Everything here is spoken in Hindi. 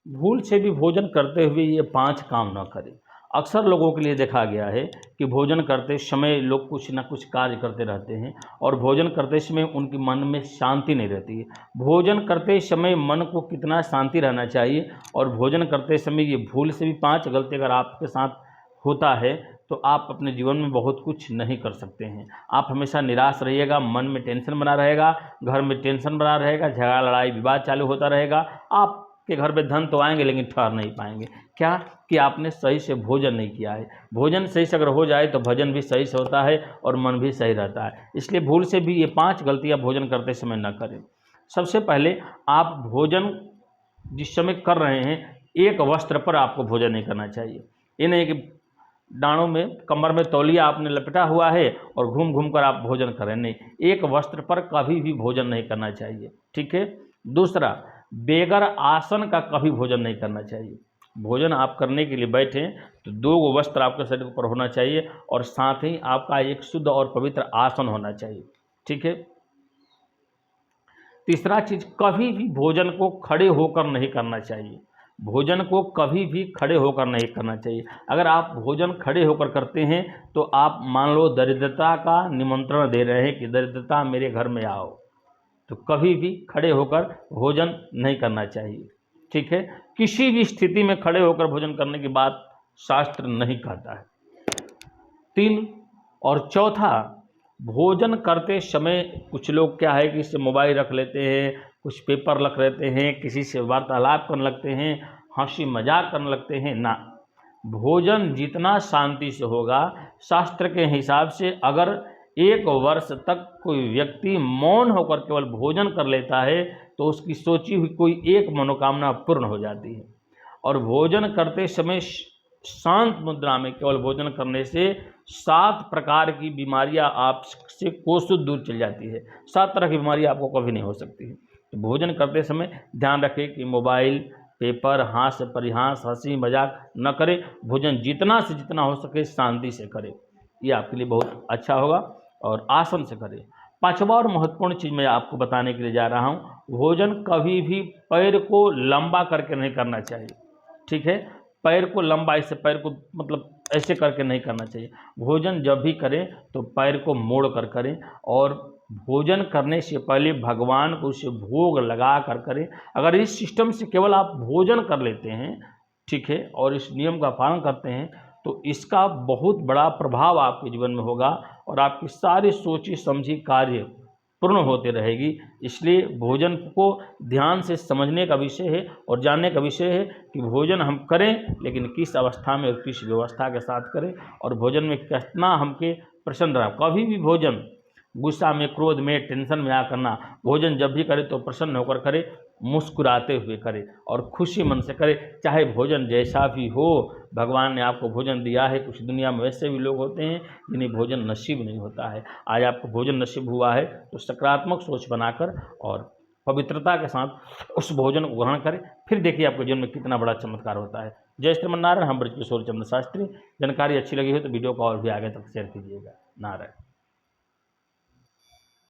भूल से भी भोजन करते हुए ये 5 काम न करें। अक्सर लोगों के लिए देखा गया है कि भोजन करते समय लोग कुछ न कुछ कार्य करते रहते हैं और भोजन करते समय उनके मन में शांति नहीं रहती है। भोजन करते समय मन को कितना शांति रहना चाहिए, और भोजन करते समय ये भूल से भी 5 गलती अगर आपके साथ होता है तो आप अपने जीवन में बहुत कुछ नहीं कर सकते हैं। आप हमेशा निराश रहिएगा, मन में टेंशन बना रहेगा, घर में टेंशन बना रहेगा, झगड़ा लड़ाई विवाद चालू होता रहेगा। आपके घर में धन तो आएंगे लेकिन ठहर नहीं पाएंगे। क्या कि आपने सही से भोजन नहीं किया है। भोजन सही से अगर हो जाए तो भजन भी सही से होता है और मन भी सही रहता है। इसलिए भूल से भी ये 5 गलतियाँ भोजन करते समय न करें। सबसे पहले आप भोजन जिस समय कर रहे हैं, एक वस्त्र पर आपको भोजन नहीं करना चाहिए। ये नहीं कि डाँड़ों में, कमर में तौलिया आपने लपेटा हुआ है और घूम घूम कर आप भोजन करें, नहीं, एक वस्त्र पर कभी भी भोजन नहीं करना चाहिए, ठीक है। दूसरा, बेगर आसन का कभी भोजन नहीं करना चाहिए। भोजन आप करने के लिए बैठें तो 2 वस्त्र आपके शरीर पर होना चाहिए और साथ ही आपका एक शुद्ध और पवित्र आसन होना चाहिए, ठीक है। तीसरा चीज़, कभी भी भोजन को खड़े होकर नहीं करना चाहिए। भोजन को कभी भी खड़े होकर नहीं करना चाहिए। अगर आप भोजन खड़े होकर करते हैं तो आप मान लो दरिद्रता का निमंत्रण दे रहे हैं कि दरिद्रता मेरे घर में आओ। तो कभी भी खड़े होकर भोजन नहीं करना चाहिए, ठीक है। किसी भी स्थिति में खड़े होकर भोजन करने की बात शास्त्र नहीं कहता है। 3 और चौथा, भोजन करते समय कुछ लोग क्या है कि इससे मोबाइल रख लेते हैं, कुछ पेपर रख लेते हैं, किसी से वार्तालाप करने लगते हैं, हंसी मजाक करने लगते हैं ना। भोजन जितना शांति से होगा, शास्त्र के हिसाब से अगर 1 वर्ष तक कोई व्यक्ति मौन होकर केवल भोजन कर लेता है तो उसकी सोची हुई कोई एक मनोकामना पूर्ण हो जाती है। और भोजन करते समय शांत मुद्रा में केवल भोजन करने से 7 प्रकार की बीमारियां आपसे कोसों दूर चल जाती है। 7 तरह की बीमारी आपको कभी नहीं हो सकती है। तो भोजन करते समय ध्यान रखें कि मोबाइल, पेपर, हास्य परिहास, हंसी मजाक न करें। भोजन जितना से जितना हो सके शांति से करें, ये आपके लिए बहुत अच्छा होगा। और आसन से करें। 5वां और महत्वपूर्ण चीज़ मैं आपको बताने के लिए जा रहा हूँ, भोजन कभी भी पैर को लंबा करके नहीं करना चाहिए, ठीक है। पैर को लंबा, ऐसे पैर को मतलब ऐसे करके नहीं करना चाहिए। भोजन जब भी करें तो पैर को मोड़ कर करें और भोजन करने से पहले भगवान को उसे भोग लगा कर करें। अगर इस सिस्टम से केवल आप भोजन कर लेते हैं, ठीक है, और इस नियम का पालन करते हैं तो इसका बहुत बड़ा प्रभाव आपके जीवन में होगा और आपकी सारी सोची समझी कार्य पूर्ण होते रहेगी। इसलिए भोजन को ध्यान से समझने का विषय है और जानने का विषय है कि भोजन हम करें लेकिन किस अवस्था में और किस व्यवस्था के साथ करें और भोजन में कितना हमके प्रसन्न रहा। कभी भी भोजन गुस्सा में, क्रोध में, टेंशन में आ करना, भोजन जब भी करें तो प्रसन्न होकर करें, मुस्कुराते हुए करें और खुशी मन से करें। चाहे भोजन जैसा भी हो, भगवान ने आपको भोजन दिया है। कुछ दुनिया में वैसे भी लोग होते हैं जिन्हें भोजन नसीब नहीं होता है। आज आपको भोजन नसीब हुआ है तो सकारात्मक सोच बनाकर और पवित्रता के साथ उस भोजन को ग्रहण करें। फिर देखिए आपके जीवन में कितना बड़ा चमत्कार होता है। जय श्रीमन नारायण। हम ब्रजकिशोर चंद्र शास्त्री। जानकारी अच्छी लगी हो तो वीडियो को और भी आगे तक शेयर कीजिएगा। नारायण।